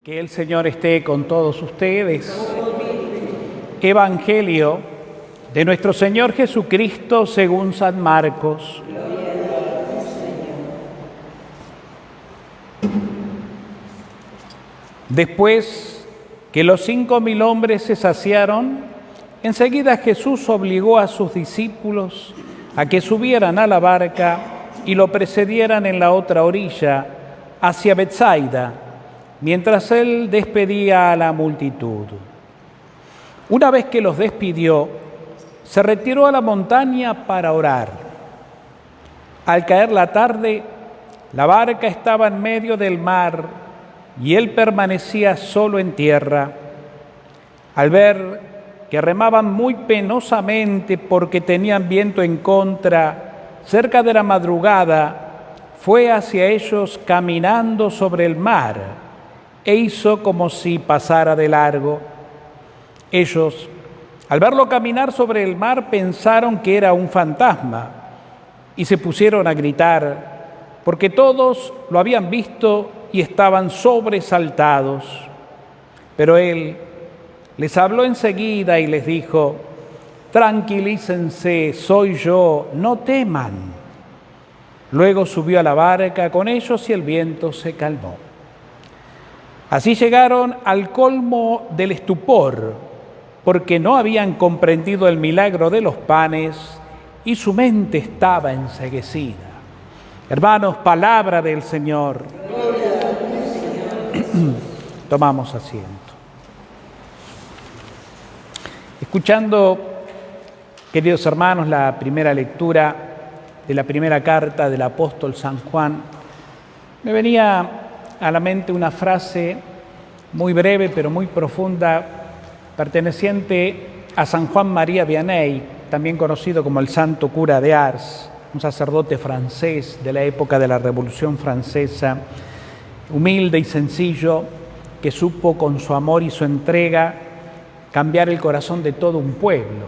Que el Señor esté con todos ustedes. Evangelio de nuestro Señor Jesucristo según San Marcos. Después que los 5.000 hombres se saciaron, enseguida Jesús obligó a sus discípulos a que subieran a la barca y lo precedieran en la otra orilla, hacia Betsaida, mientras él despedía a la multitud. Una vez que los despidió, se retiró a la montaña para orar. Al caer la tarde, la barca estaba en medio del mar y él permanecía solo en tierra. Al ver que remaban muy penosamente porque tenían viento en contra, cerca de la madrugada, fue hacia ellos caminando sobre el mar e hizo como si pasara de largo. Ellos, al verlo caminar sobre el mar, pensaron que era un fantasma y se pusieron a gritar, porque todos lo habían visto y estaban sobresaltados. Pero él les habló enseguida y les dijo: tranquilícense, soy yo, no teman. Luego subió a la barca con ellos y el viento se calmó. Así llegaron al colmo del estupor, porque no habían comprendido el milagro de los panes y su mente estaba enceguecida. Hermanos, palabra del Señor. Tomamos asiento. Escuchando, queridos hermanos, la primera lectura de la primera carta del apóstol San Juan, me venía a la mente una frase muy breve pero muy profunda, perteneciente a San Juan María Vianney, también conocido como el Santo Cura de Ars, un sacerdote francés de la época de la Revolución Francesa, humilde y sencillo, que supo con su amor y su entrega cambiar el corazón de todo un pueblo,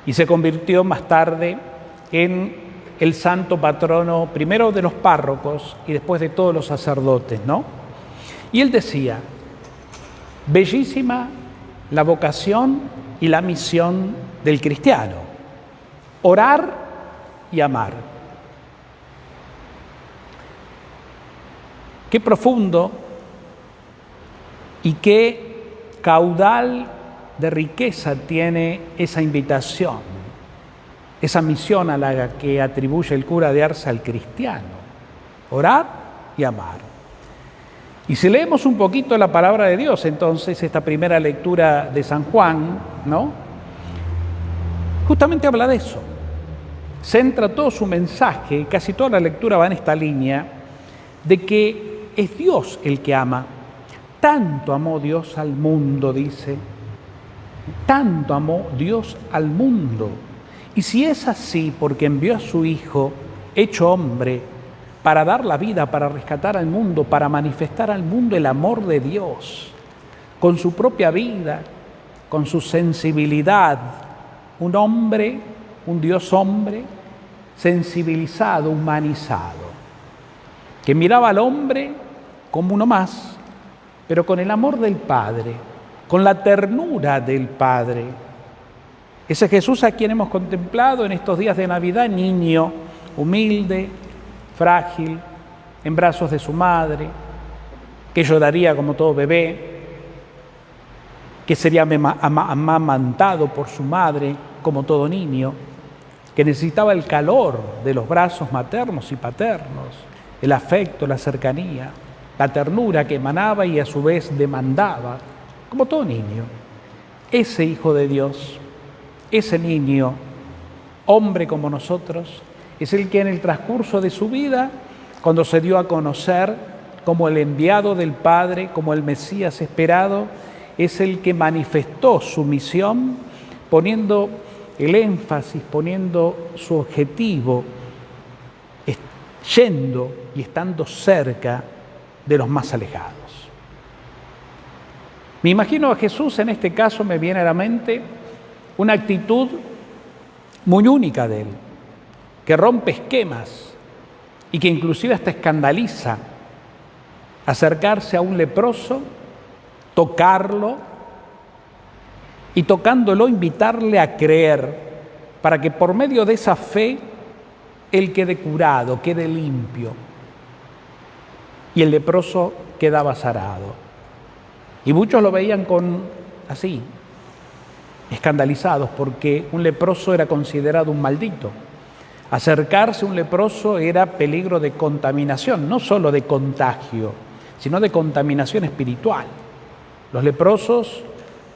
y se convirtió más tarde en el santo patrono, primero de los párrocos y después de todos los sacerdotes, ¿no? Y él decía: bellísima la vocación y la misión del cristiano, orar y amar. Qué profundo y qué caudal de riqueza tiene esa invitación, esa misión a la que atribuye el cura de Ars al cristiano: orar y amar. Y si leemos un poquito la palabra de Dios, entonces, esta primera lectura de San Juan, ¿no?, justamente habla de eso. Centra todo su mensaje, casi toda la lectura va en esta línea, de que es Dios el que ama. Tanto amó Dios al mundo, dice. Tanto amó Dios al mundo. Y si es así, porque envió a su Hijo, hecho hombre, para dar la vida, para rescatar al mundo, para manifestar al mundo el amor de Dios, con su propia vida, con su sensibilidad, un hombre, un Dios hombre, sensibilizado, humanizado, que miraba al hombre como uno más, pero con el amor del Padre, con la ternura del Padre. Ese Jesús a quien hemos contemplado en estos días de Navidad, niño, humilde, frágil, en brazos de su madre, que lloraría como todo bebé, que sería amamantado por su madre como todo niño, que necesitaba el calor de los brazos maternos y paternos, el afecto, la cercanía, la ternura que emanaba y a su vez demandaba, como todo niño. Ese Hijo de Dios, ese niño, hombre como nosotros, es el que en el transcurso de su vida, cuando se dio a conocer como el enviado del Padre, como el Mesías esperado, es el que manifestó su misión, poniendo el énfasis, poniendo su objetivo, yendo y estando cerca de los más alejados. Me imagino a Jesús, en este caso me viene a la mente una actitud muy única de él, que rompe esquemas y que inclusive hasta escandaliza acercarse a un leproso, tocarlo y tocándolo invitarle a creer para que por medio de esa fe él quede curado, quede limpio. Y el leproso quedaba sanado. Y muchos lo veían así, escandalizados, porque un leproso era considerado un maldito. Acercarse a un leproso era peligro de contaminación, no solo de contagio, sino de contaminación espiritual. Los leprosos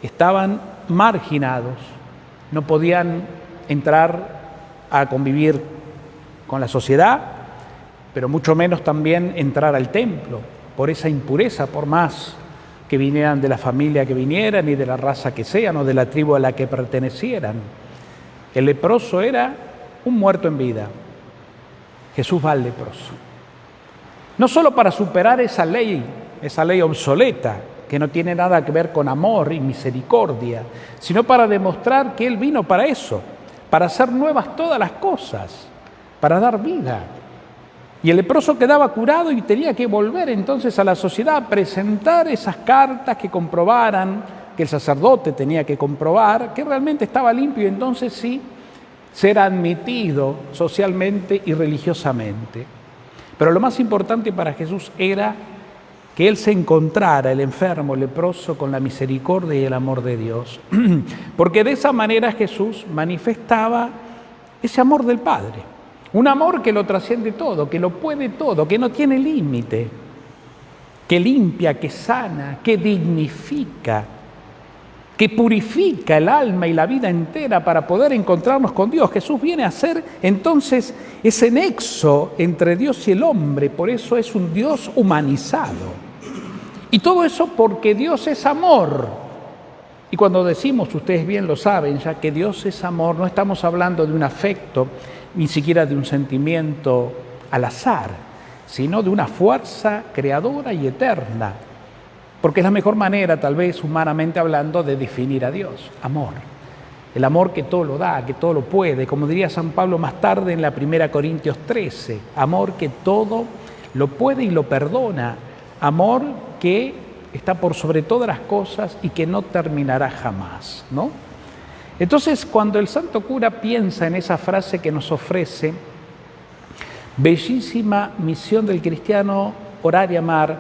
estaban marginados, no podían entrar a convivir con la sociedad, pero mucho menos también entrar al templo, por esa impureza, por más que vinieran de la familia que vinieran y de la raza que sean o de la tribu a la que pertenecieran. El leproso era un muerto en vida. Jesús va al leproso. No solo para superar esa ley obsoleta, que no tiene nada que ver con amor y misericordia, sino para demostrar que Él vino para eso, para hacer nuevas todas las cosas, para dar vida. Y el leproso quedaba curado y tenía que volver entonces a la sociedad a presentar esas cartas que comprobaran, que el sacerdote tenía que comprobar, que realmente estaba limpio y entonces sí, ser admitido socialmente y religiosamente. Pero lo más importante para Jesús era que Él se encontrara, el enfermo, el leproso, con la misericordia y el amor de Dios. Porque de esa manera Jesús manifestaba ese amor del Padre. Un amor que lo trasciende todo, que lo puede todo, que no tiene límite, que limpia, que sana, que dignifica, que purifica el alma y la vida entera para poder encontrarnos con Dios. Jesús viene a ser entonces ese nexo entre Dios y el hombre, por eso es un Dios humanizado. Y todo eso porque Dios es amor. Y cuando decimos, ustedes bien lo saben, ya que Dios es amor, no estamos hablando de un afecto, ni siquiera de un sentimiento al azar, sino de una fuerza creadora y eterna. Porque es la mejor manera, tal vez humanamente hablando, de definir a Dios. Amor. El amor que todo lo da, que todo lo puede. Como diría San Pablo más tarde en la 1 Corintios 13. Amor que todo lo puede y lo perdona. Amor que está por sobre todas las cosas y que no terminará jamás, ¿no? Entonces, cuando el santo cura piensa en esa frase que nos ofrece, bellísima misión del cristiano, orar y amar,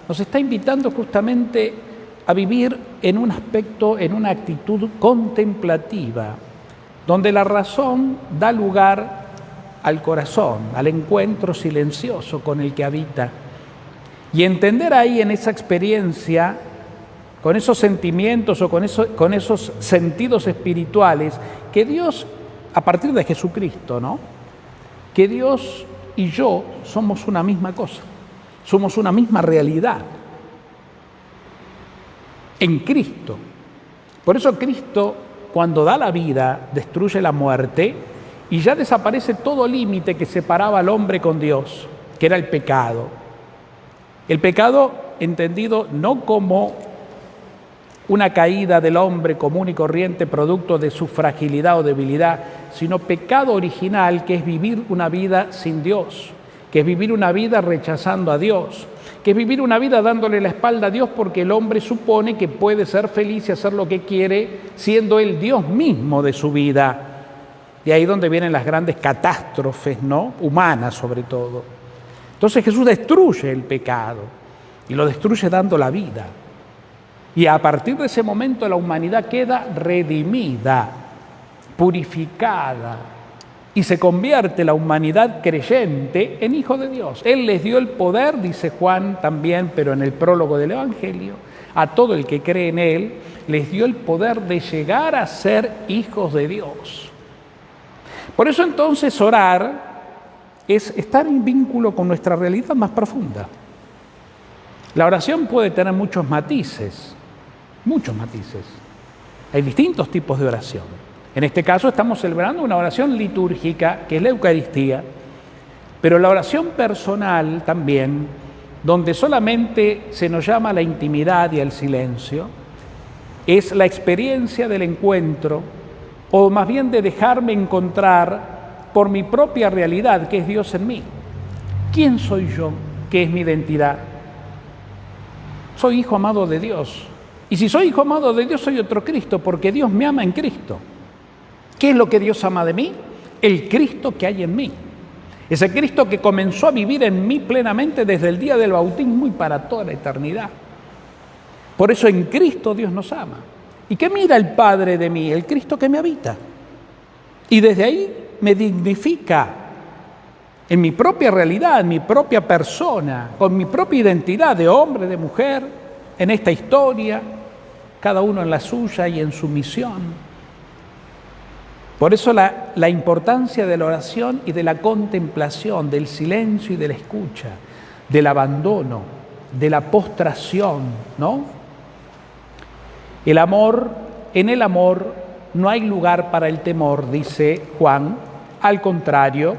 nos está invitando justamente a vivir en un aspecto, en una actitud contemplativa, donde la razón da lugar al corazón, al encuentro silencioso con el que habita. Y entender ahí en esa experiencia, con esos sentimientos o con esos sentidos espirituales, que Dios, a partir de Jesucristo, ¿no? Que Dios y yo somos una misma cosa, somos una misma realidad en Cristo. Por eso Cristo, cuando da la vida, destruye la muerte y ya desaparece todo límite que separaba al hombre con Dios, que era el pecado. El pecado entendido no como una caída del hombre común y corriente producto de su fragilidad o debilidad, sino pecado original, que es vivir una vida sin Dios, que es vivir una vida rechazando a Dios, que es vivir una vida dándole la espalda a Dios porque el hombre supone que puede ser feliz y hacer lo que quiere, siendo él Dios mismo de su vida. De ahí donde vienen las grandes catástrofes, ¿no? Humanas sobre todo. Entonces Jesús destruye el pecado y lo destruye dando la vida. Y a partir de ese momento la humanidad queda redimida, purificada, y se convierte la humanidad creyente en hijo de Dios. Él les dio el poder, dice Juan también, pero en el prólogo del Evangelio, a todo el que cree en Él, les dio el poder de llegar a ser hijos de Dios. Por eso entonces orar es estar en vínculo con nuestra realidad más profunda. La oración puede tener muchos matices. Hay distintos tipos de oración. En este caso estamos celebrando una oración litúrgica, que es la Eucaristía, pero la oración personal también, donde solamente se nos llama a la intimidad y al silencio, es la experiencia del encuentro, o más bien de dejarme encontrar por mi propia realidad, que es Dios en mí. ¿Quién soy yo? ¿Qué es mi identidad? Soy hijo amado de Dios. Y si soy hijo amado de Dios, soy otro Cristo, porque Dios me ama en Cristo. ¿Qué es lo que Dios ama de mí? El Cristo que hay en mí. Ese Cristo que comenzó a vivir en mí plenamente desde el día del bautismo y para toda la eternidad. Por eso en Cristo Dios nos ama. ¿Y qué mira el Padre de mí? El Cristo que me habita. Y desde ahí me dignifica en mi propia realidad, en mi propia persona, con mi propia identidad de hombre, de mujer, en esta historia, cada uno en la suya y en su misión. Por eso la importancia de la oración y de la contemplación, del silencio y de la escucha, del abandono, de la postración, ¿no? El amor, en el amor no hay lugar para el temor, dice Juan. Al contrario,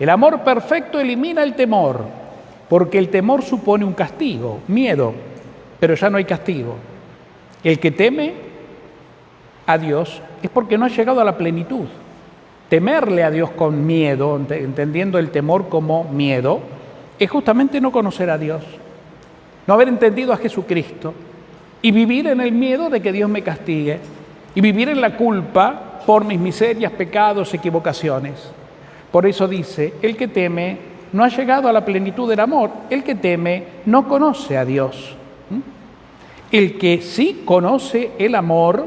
el amor perfecto elimina el temor, porque el temor supone un castigo, miedo, pero ya no hay castigo. El que teme a Dios es porque no ha llegado a la plenitud. Temerle a Dios con miedo, entendiendo el temor como miedo, es justamente no conocer a Dios, no haber entendido a Jesucristo y vivir en el miedo de que Dios me castigue y vivir en la culpa por mis miserias, pecados, equivocaciones. Por eso dice, el que teme no ha llegado a la plenitud del amor, el que teme no conoce a Dios. El que sí conoce el amor,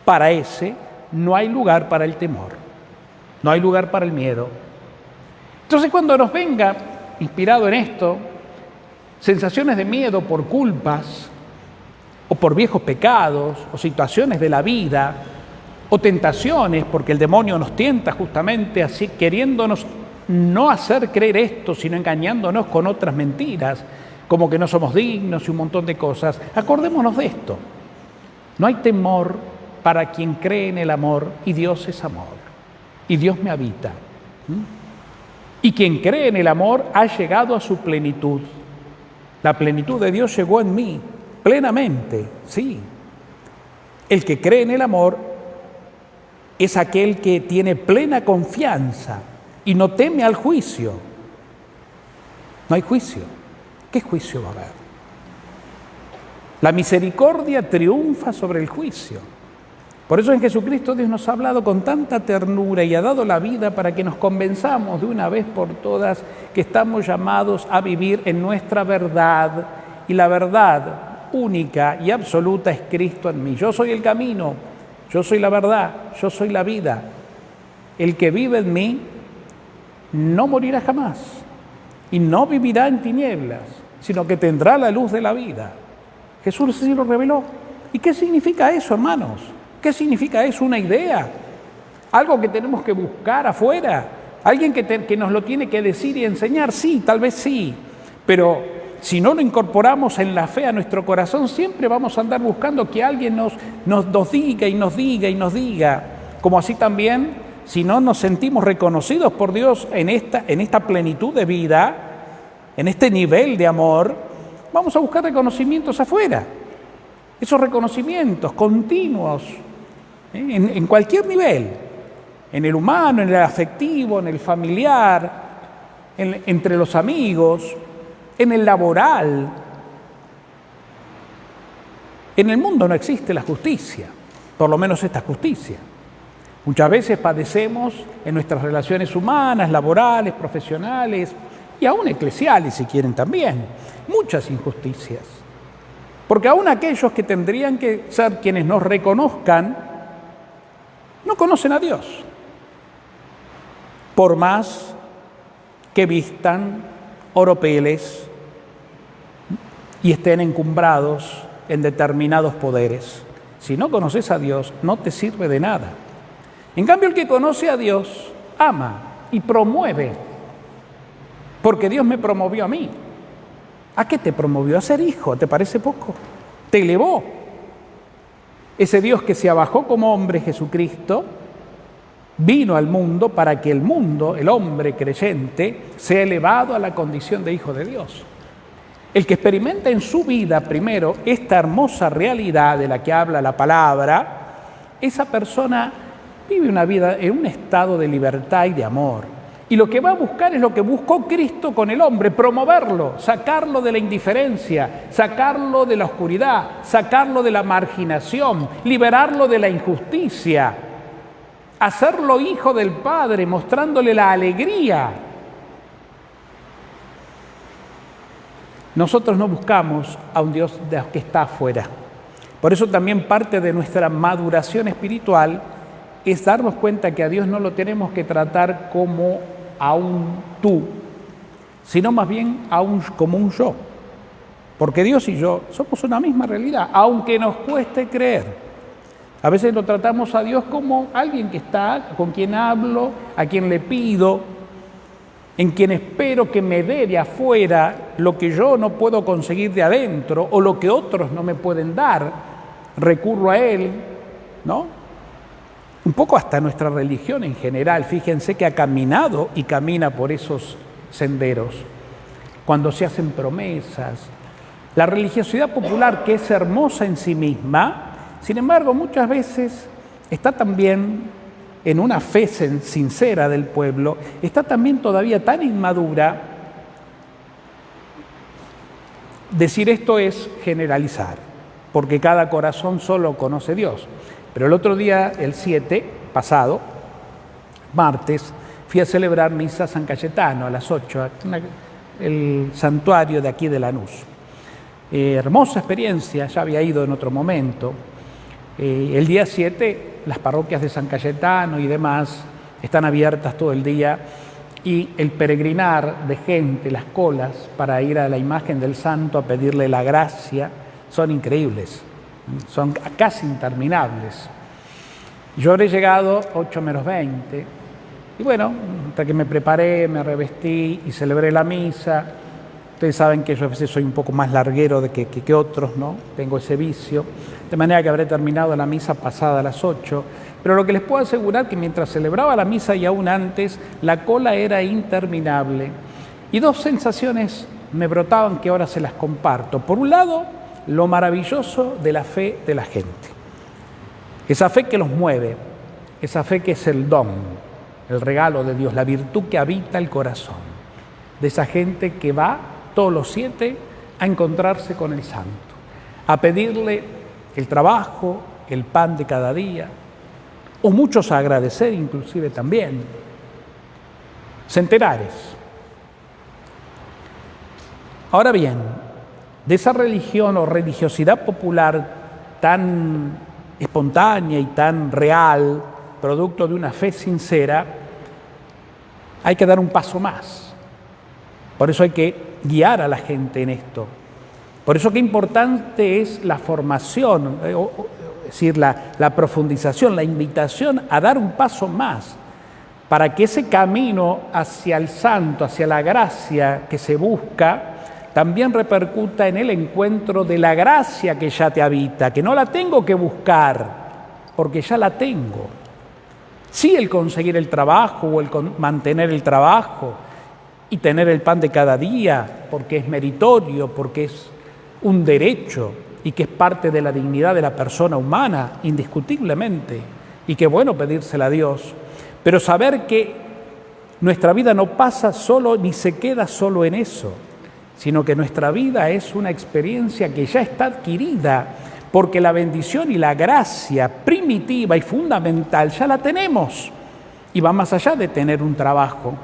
para ese no hay lugar para el temor, no hay lugar para el miedo. Entonces cuando nos venga, inspirado en esto, sensaciones de miedo por culpas, o por viejos pecados, o situaciones de la vida, o tentaciones, porque el demonio nos tienta justamente así, queriéndonos no hacer creer esto, sino engañándonos con otras mentiras, como que no somos dignos y un montón de cosas. Acordémonos de esto. No hay temor para quien cree en el amor, y Dios es amor, y Dios me habita. Y quien cree en el amor ha llegado a su plenitud. La plenitud de Dios llegó en mí, plenamente, sí. El que cree en el amor es aquel que tiene plena confianza y no teme al juicio. No hay juicio. ¿Qué juicio va a haber? La misericordia triunfa sobre el juicio. Por eso en Jesucristo Dios nos ha hablado con tanta ternura y ha dado la vida para que nos convenzamos de una vez por todas que estamos llamados a vivir en nuestra verdad. Y la verdad única y absoluta es Cristo en mí. Yo soy el camino, yo soy la verdad, yo soy la vida. El que vive en mí no morirá jamás y no vivirá en tinieblas, sino que tendrá la luz de la vida. Jesús así lo reveló. ¿Y qué significa eso, hermanos? ¿Qué significa eso? ¿Una idea? ¿Algo que tenemos que buscar afuera? ¿Alguien que nos lo tiene que decir y enseñar? Sí, tal vez sí. Pero si no lo incorporamos en la fe a nuestro corazón, siempre vamos a andar buscando que alguien nos diga y nos diga y nos diga. Como así también, si no nos sentimos reconocidos por Dios en esta plenitud de vida, en este nivel de amor, vamos a buscar reconocimientos afuera. Esos reconocimientos continuos, en cualquier nivel, en el humano, en el afectivo, en el familiar, entre los amigos, en el laboral. En el mundo no existe la justicia, por lo menos esta justicia. Muchas veces padecemos en nuestras relaciones humanas, laborales, profesionales y aún eclesiales, si quieren también, muchas injusticias. Porque aún aquellos que tendrían que ser quienes nos reconozcan, no conocen a Dios, por más que vistan oropeles y estén encumbrados en determinados poderes. Si no conoces a Dios, no te sirve de nada. En cambio, el que conoce a Dios ama y promueve, porque Dios me promovió a mí. ¿A qué te promovió? A ser hijo, ¿te parece poco? Te elevó. Ese Dios que se abajó como hombre, Jesucristo, vino al mundo para que el mundo, el hombre creyente, sea elevado a la condición de hijo de Dios. El que experimenta en su vida primero esta hermosa realidad de la que habla la palabra, esa persona vive una vida en un estado de libertad y de amor. Y lo que va a buscar es lo que buscó Cristo con el hombre, promoverlo, sacarlo de la indiferencia, sacarlo de la oscuridad, sacarlo de la marginación, liberarlo de la injusticia, hacerlo hijo del Padre, mostrándole la alegría. Nosotros no buscamos a un Dios que está afuera. Por eso también parte de nuestra maduración espiritual es darnos cuenta que a Dios no lo tenemos que tratar como a un tú, sino más bien como un yo. Porque Dios y yo somos una misma realidad, aunque nos cueste creer. A veces lo tratamos a Dios como alguien que está, con quien hablo, a quien le pido, en quien espero que me dé de afuera lo que yo no puedo conseguir de adentro o lo que otros no me pueden dar. Recurro a Él, ¿no? Un poco hasta nuestra religión en general, fíjense que ha caminado y camina por esos senderos. Cuando se hacen promesas, la religiosidad popular, que es hermosa en sí misma, sin embargo, muchas veces está también en una fe sincera del pueblo, está también todavía tan inmadura. Decir esto es generalizar, porque cada corazón solo conoce a Dios. Pero el otro día, el 7 pasado, martes, fui a celebrar misa a San Cayetano a las 8, el santuario de aquí de Lanús. Hermosa experiencia, ya había ido en otro momento. El día 7, las parroquias de San Cayetano y demás están abiertas todo el día y el peregrinar de gente, las colas para ir a la imagen del santo a pedirle la gracia, son increíbles. Son casi interminables. Yo habré llegado 8 menos 20 y bueno, hasta que me preparé, me revestí y celebré la misa. Ustedes saben que yo a veces soy un poco más larguero que otros, ¿no? Tengo ese vicio, de manera que habré terminado la misa pasada las 8, pero lo que les puedo asegurar es que mientras celebraba la misa y aún antes, la cola era interminable y dos sensaciones me brotaban que ahora se las comparto. Por un lado, lo maravilloso de la fe de la gente. Esa fe que los mueve, esa fe que es el don, el regalo de Dios, la virtud que habita el corazón de esa gente que va todos los 7 a encontrarse con el santo, a pedirle el trabajo, el pan de cada día, o muchos a agradecer inclusive también. Centenares. Ahora bien, de esa religión o religiosidad popular tan espontánea y tan real, producto de una fe sincera, hay que dar un paso más. Por eso hay que guiar a la gente en esto. Por eso qué importante es la formación, es decir, la profundización, la invitación a dar un paso más para que ese camino hacia el santo, hacia la gracia que se busca, también repercuta en el encuentro de la gracia que ya te habita, que no la tengo que buscar, porque ya la tengo. Sí, el conseguir el trabajo o el mantener el trabajo y tener el pan de cada día, porque es meritorio, porque es un derecho y que es parte de la dignidad de la persona humana, indiscutiblemente, y que bueno pedírsela a Dios, pero saber que nuestra vida no pasa solo ni se queda solo en eso, sino que nuestra vida es una experiencia que ya está adquirida, porque la bendición y la gracia primitiva y fundamental ya la tenemos, y va más allá de tener un trabajo,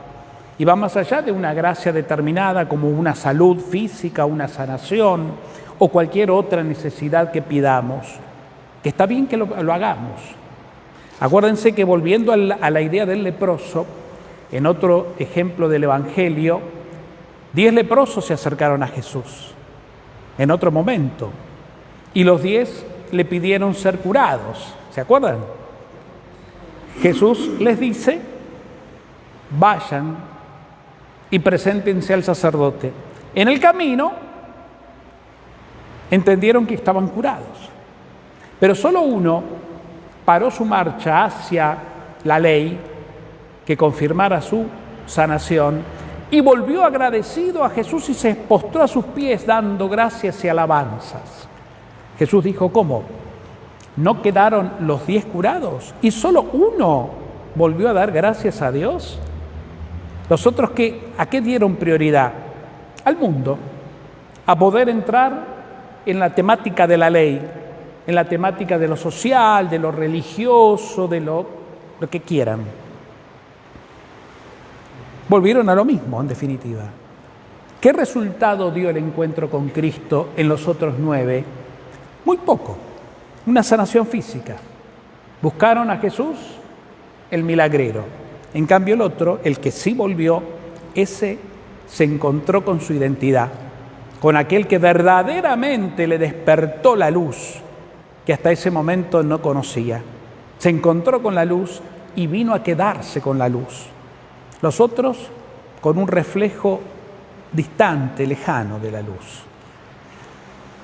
y va más allá de una gracia determinada como una salud física, una sanación o cualquier otra necesidad que pidamos, que está bien que lo hagamos. Acuérdense que volviendo a la idea del leproso, en otro ejemplo del Evangelio, 10 leprosos se acercaron a Jesús en otro momento y los 10 le pidieron ser curados. ¿Se acuerdan? Jesús les dice: vayan y preséntense al sacerdote. En el camino entendieron que estaban curados, pero solo uno paró su marcha hacia la ley que confirmara su sanación y volvió agradecido a Jesús y se postró a sus pies dando gracias y alabanzas. Jesús dijo: ¿cómo? ¿No quedaron los 10 curados? ¿Y solo uno volvió a dar gracias a Dios? Los otros ¿a qué dieron prioridad? Al mundo, a poder entrar en la temática de la ley, en la temática de lo social, de lo religioso, de lo que quieran. Volvieron a lo mismo, en definitiva. ¿Qué resultado dio el encuentro con Cristo en los otros 9? Muy poco, una sanación física. Buscaron a Jesús, el milagrero. En cambio el otro, el que sí volvió, ese se encontró con su identidad, con aquel que verdaderamente le despertó la luz, que hasta ese momento no conocía. Se encontró con la luz y vino a quedarse con la luz. Los otros con un reflejo distante, lejano de la luz.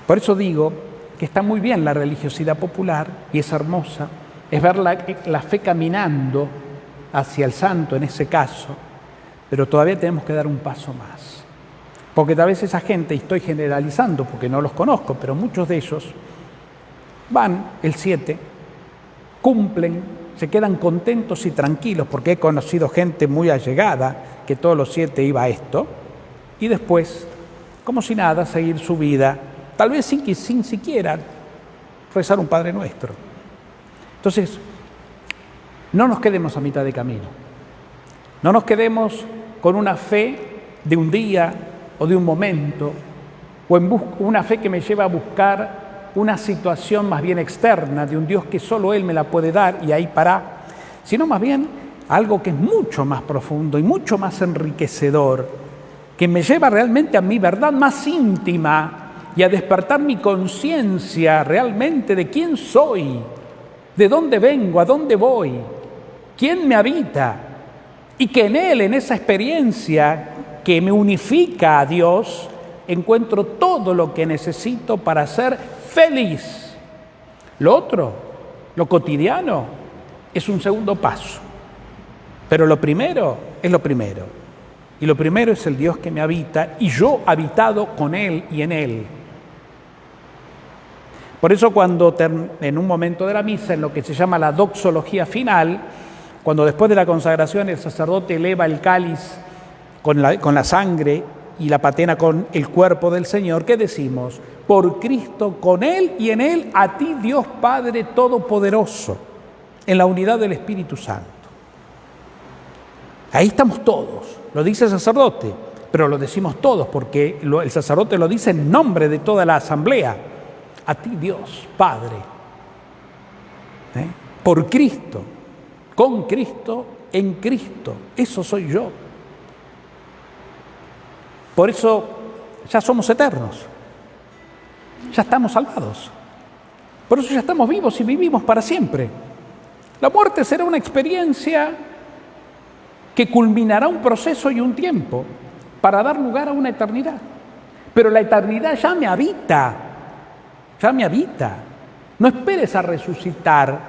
Por eso digo que está muy bien la religiosidad popular y es hermosa, es ver la fe caminando hacia el santo en ese caso, pero todavía tenemos que dar un paso más. Porque tal vez esa gente, y estoy generalizando porque no los conozco, pero muchos de ellos van el 7, cumplen, se quedan contentos y tranquilos, porque he conocido gente muy allegada que todos los 7 iba a esto, y después, como si nada, seguir su vida, tal vez sin siquiera rezar un Padre Nuestro. Entonces, no nos quedemos a mitad de camino. No nos quedemos con una fe de un día o de un momento, o una fe que me lleva a buscar una situación más bien externa de un Dios que solo Él me la puede dar y ahí para, sino más bien algo que es mucho más profundo y mucho más enriquecedor, que me lleva realmente a mi verdad más íntima y a despertar mi conciencia realmente de quién soy, de dónde vengo, a dónde voy, quién me habita, y que en Él, en esa experiencia que me unifica a Dios, encuentro todo lo que necesito para ser feliz. Lo otro, lo cotidiano, es un segundo paso. Pero lo primero es lo primero. Y lo primero es el Dios que me habita y yo habitado con Él y en Él. Por eso cuando en un momento de la misa, en lo que se llama la doxología final, cuando después de la consagración el sacerdote eleva el cáliz con la sangre y la patena con el cuerpo del Señor, ¿qué decimos? Por Cristo, con Él y en Él, a ti Dios Padre Todopoderoso, en la unidad del Espíritu Santo. Ahí estamos todos, lo dice el sacerdote, pero lo decimos todos porque el sacerdote lo dice en nombre de toda la asamblea. A ti Dios Padre, por Cristo, con Cristo, en Cristo, eso soy yo. Por eso ya somos eternos, ya estamos salvados, por eso ya estamos vivos y vivimos para siempre. La muerte será una experiencia que culminará un proceso y un tiempo para dar lugar a una eternidad. Pero la eternidad ya me habita, ya me habita. No esperes a resucitar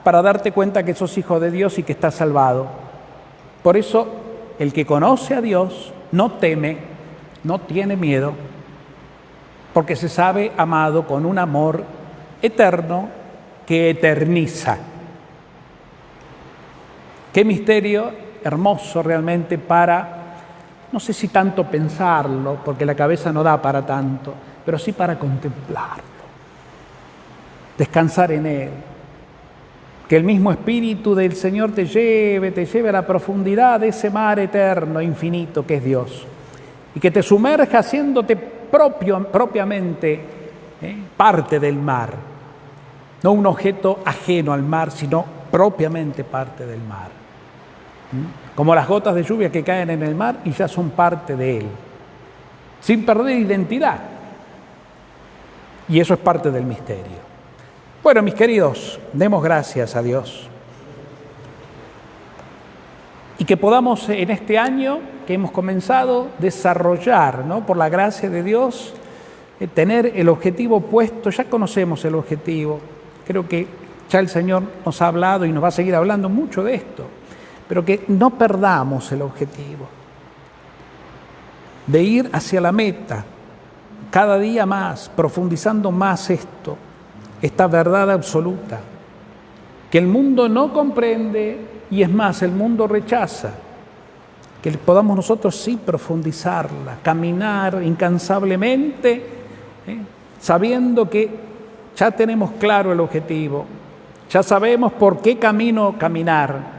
para darte cuenta que sos hijo de Dios y que estás salvado. Por eso, el que conoce a Dios no teme, no tiene miedo, porque se sabe amado con un amor eterno que eterniza. Qué misterio hermoso realmente para, no sé si tanto pensarlo, porque la cabeza no da para tanto, pero sí para contemplarlo, descansar en Él. Que el mismo Espíritu del Señor te lleve a la profundidad de ese mar eterno, infinito que es Dios. Y que te sumerja haciéndote propiamente parte del mar. No un objeto ajeno al mar, sino propiamente parte del mar. Como las gotas de lluvia que caen en el mar y ya son parte de él. Sin perder identidad. Y eso es parte del misterio. Bueno, mis queridos, demos gracias a Dios. Y que podamos en este año que hemos comenzado desarrollar, ¿no? Por la gracia de Dios, tener el objetivo puesto. Ya conocemos el objetivo. Creo que ya el Señor nos ha hablado y nos va a seguir hablando mucho de esto. Pero que no perdamos el objetivo. De ir hacia la meta, cada día más, profundizando más esta verdad absoluta, que el mundo no comprende y es más, el mundo rechaza, que podamos nosotros sí profundizarla, caminar incansablemente, sabiendo que ya tenemos claro el objetivo, ya sabemos por qué camino caminar,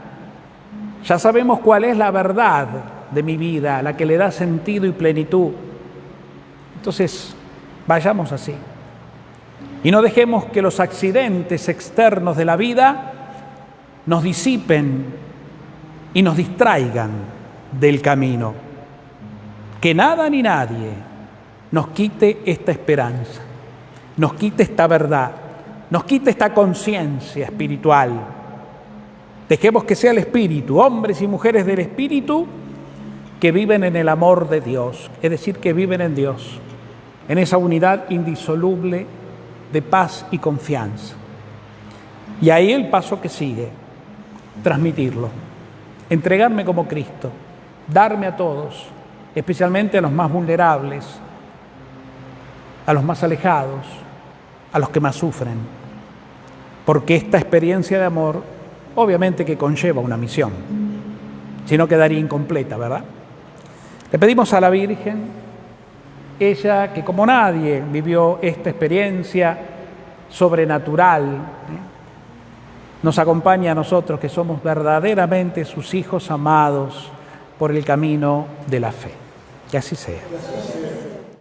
ya sabemos cuál es la verdad de mi vida, la que le da sentido y plenitud. Entonces, vayamos así. Y no dejemos que los accidentes externos de la vida nos disipen y nos distraigan del camino. Que nada ni nadie nos quite esta esperanza, nos quite esta verdad, nos quite esta conciencia espiritual. Dejemos que sea el Espíritu, hombres y mujeres del Espíritu, que viven en el amor de Dios, es decir, que viven en Dios, en esa unidad indisoluble de paz y confianza. Y ahí el paso que sigue, transmitirlo, entregarme como Cristo, darme a todos, especialmente a los más vulnerables, a los más alejados, a los que más sufren, porque esta experiencia de amor obviamente que conlleva una misión, si no quedaría incompleta, ¿verdad? Le pedimos a la Virgen, ella que como nadie vivió esta experiencia sobrenatural, nos acompaña a nosotros que somos verdaderamente sus hijos amados por el camino de la fe. Que así sea.